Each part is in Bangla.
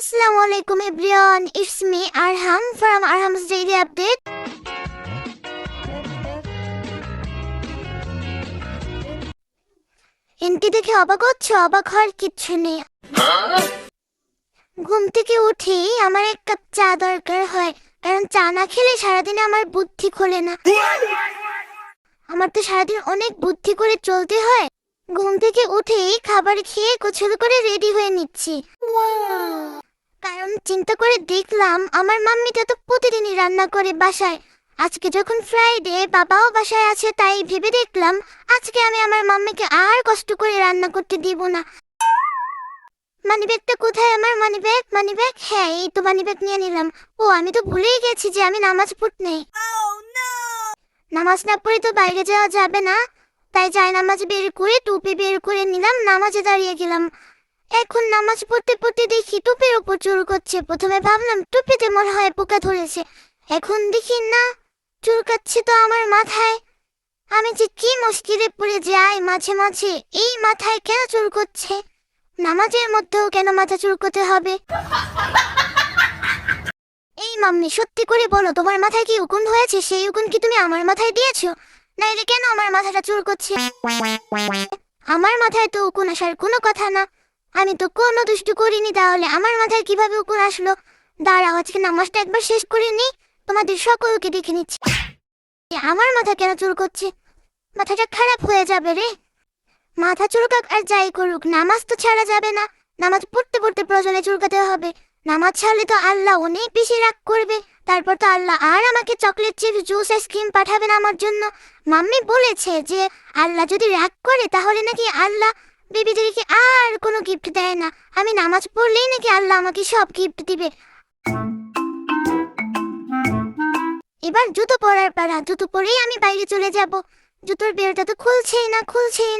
Assalamualaikum everyone, it's me Arham from Arham's Daily Update. N T দেখে অবাক হচ্ছে, অবাক হওয়ার কিচ্ছু নেই। ঘুম থেকে উঠেই আমার এক কাপ চা দরকার হয়, কারণ চা না খেলে সারাদিনে আমার বুদ্ধি খোলে না। আমার তো সারাদিন অনেক বুদ্ধি করে চলতে হয়। ঘুম থেকে উঠেই খাবার খেয়ে গোছল করে রেডি হয়ে নিচ্ছি, কারণ চিন্তা করে দেখলাম আমার মাম্মিটা তো প্রতিদিনই রান্না করে বাসায়। আজকে যখন ফ্রাইডে, বাবাও বাসায় আছে, তাই ভেবে দেখলাম আজকে আমি আমার মাম্মিকে আর কষ্ট করে রান্না করতে দিব না। মানিব্যাগটা কোথায়? আমার মানিব্যাগ, হ্যাঁ এই তো মানিব্যাগ নিয়ে নিলাম। ও আমি তো ভুলেই গেছি যে আমি নামাজ পড়তে নেই। নামাজ না পড়ে তো বাইরে যাওয়া যাবে না, তাই যাই নামাজ বের করে টুপি বের করে নিলাম, নামাজে দাঁড়িয়ে গেলাম। এখন নামাজ পড়তে পড়তে দেখি টুপির উপর চুল করছে। প্রথমে ভাবলাম টুপিতে মনে হয় পোকা ধরেছে, এখন দেখি না, চুলকাচ্ছে তো আমার মাথায়। আমি যে কি মুশকিলে পড়ে যাই মাঝে মাঝে, এই মাথায় কেন চুল করছে? নামাজের মধ্যেও কেন মাথা চুলকোতে হবে? এই মাম্মি, সত্যি করে বলো, তোমার মাথায় কি উকুন হয়েছে? সেই উকুন কি তুমি আমার মাথায় দিয়েছো? নাইলে কেন আমার মাথাটা চুলকোচ্ছে? আমার মাথায় তো উকুন আসার কোনো কথা না, আমি তো কোনো দুষ্টু করিনি, তাহলে আমার মাথায় কিভাবে উকুন আসলো? দাঁড়াও, আজকে নামাজটা একবার শেষ করে নি, তোমাদের সকলকে দেখে নিচ্ছি আমার মাথা কেন চুলকোচ্ছে। মাথাটা খারাপ হয়ে যাবে রে। মাথা চুলকাক আর যাই করুক, নামাজ তো ছাড়া যাবে না। নামাজ পড়তে পড়তে প্রয়োজনে চুলকাতে হবে। নামাজ ছাড়লে তো আল্লাহ অনেক বেশি রাগ করবে। তারপর তো আল্লাহ আর আমাকে চকলেট চিপস, জুস, আইসক্রিম পাঠাবেন আমার জন্য। মাম্মি বলেছে যে আল্লাহ যদি রাগ করে তাহলে নাকি আল্লাহ বেবিদেরকে আর কোনো গিফট দেয় না। আমি নামাজ পড়লেই নাকি আল্লাহ আমাকে সব গিফট দিবে। এবার জুতো পরার পালা। জুতো পরেই আমি বাইরে চলে যাব। জুতোর বেলটা তো খুলছেই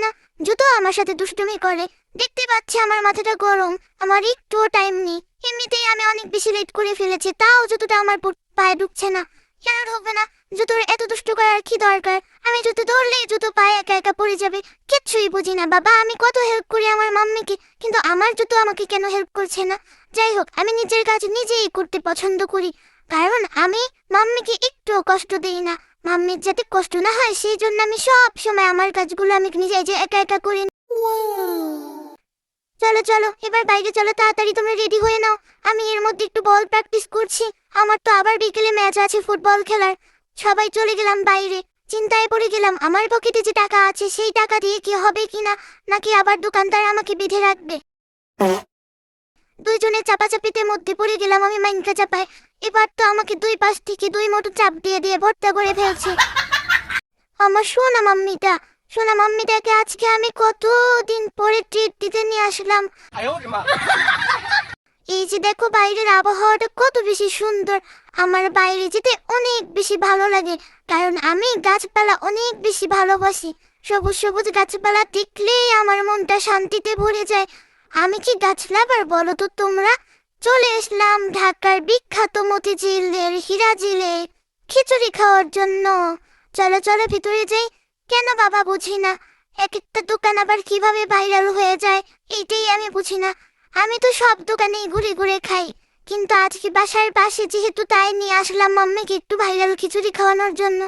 না। জুতো আমার সাথে দুষ্টুমি করে। দেখতে পাচ্ছি আমার মাথাটা গরম, আমার একটুও টাইম নেই। এমনিতেই আমি অনেক বেশি লেট করে ফেলেছি, তাও জুতোটা আমার পায়ে ঢুকছে না। কেন ঢুকবে না? জুতোর এত দুষ্টু করার কি দরকার? আমি জুতো ধরলেই জুতো পায়ে একা একা পড়ে যাবে। কিচ্ছুই বুঝি না বাবা, আমি কত হেল্প করি আমার মাম্মিকে, কিন্তু আমার জুতো আমাকে কেন হেল্প করছে না? যাই হোক, আমি নিজের কাজ নিজেই করতে পছন্দ করি, কারণ আমি মাম্মিকে একটুও কষ্ট দিই না। মাম্মির যাতে কষ্ট না হয় সেই জন্য আমি সব সময় আমার কাজগুলো আমি নিজে একা একা করি। চলো এবার বাইরে চলো, তাড়াতাড়ি তোমরা রেডি হয়ে নাও। আমি এর মধ্যে একটু বল প্র্যাকটিস করছি। আমার তো আবার বিকেলে ম্যাচ আছে ফুটবল খেলার। সবাই চলে গেলাম বাইরে। চিন্তায় পড়ে গেলাম আমার পকেটে যে টাকা আছে সেই টাকা দিয়ে কি হবে কিনা, নাকি আবার দোকানদার আমাকে বেঁধে রাখবে। দুইজনের চাপাচাপিতে মধ্যে পড়ে গেলাম আমি মাইনকা চাপায়। এবার তো আমাকে দুই পাশ থেকে দুই মোটর চাপ দিয়ে ভর্তা করে ফেলছে। আমার সোনা মাম্মিটাকে আজকে আমি কতদিন পরে ট্রিট দিতে নিয়ে আসলাম। এই যে দেখো বাইরের আবহাওয়াটা কত বেশি সুন্দর। আমার বাইরে যেতে অনেক বেশি ভালো লাগে, কারণ আমি গাছপালা অনেক বেশি ভালোবাসি। সবুজ সবুজ গাছপালা দেখলেই আমার মনটা শান্তিতে ভরে যায়। আমি কি গাছ লাভার বলো তো তোমরা? চলে আসলাম ঢাকার বিখ্যাত মতিঝিলের হীরাঝিলে খিচুড়ি খাওয়ার জন্য। চলো ভিতরে যাই। কেন বাবা বুঝি না, এক একটা দোকান আবার কিভাবে ভাইরাল হয়ে যায় এইটাই আমি বুঝি না। আমি তো সব দোকানেই ঘুরে ঘুরে খাই, কিন্তু আজকে বাসার পাশে যেহেতু, তাই নিয়ে আসলাম মাম্মিকে একটু ভাইরাল খিচুড়ি খাওয়ানোর জন্য।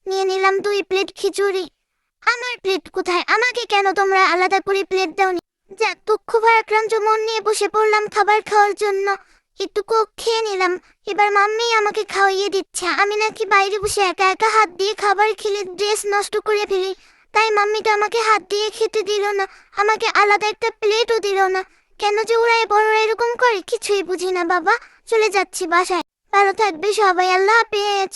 নিয়ে নিলাম 2 প্লেট খিচুড়ি। আমার প্লেট কোথায়? আমাকে কেন তোমরা আলাদা করে প্লেট দাওনি? যাক, দুঃখ ভারাক্রান্ত মন নিয়ে বসে পড়লাম খাবার খাওয়ার জন্য। একটু কোক খেয়ে নিলাম। এবার মাম্মি আমাকে খাওয়াইয়ে দিচ্ছে। আমি নাকি বাইরে বসে একা একা হাত দিয়ে খাবার খেলে ড্রেস নষ্ট করে ফেলি, তাই মাম্মিটা আমাকে হাত দিয়ে খেতে দিল না, আমাকে আলাদা একটা প্লেটও দিল না। কেন যে ওরা বড়রা এরকম করে কিছুই বুঝি না বাবা। চলে যাচ্ছি বাসায়। ভালো থাকবে সবাই, আল্লাহ হাফেজ।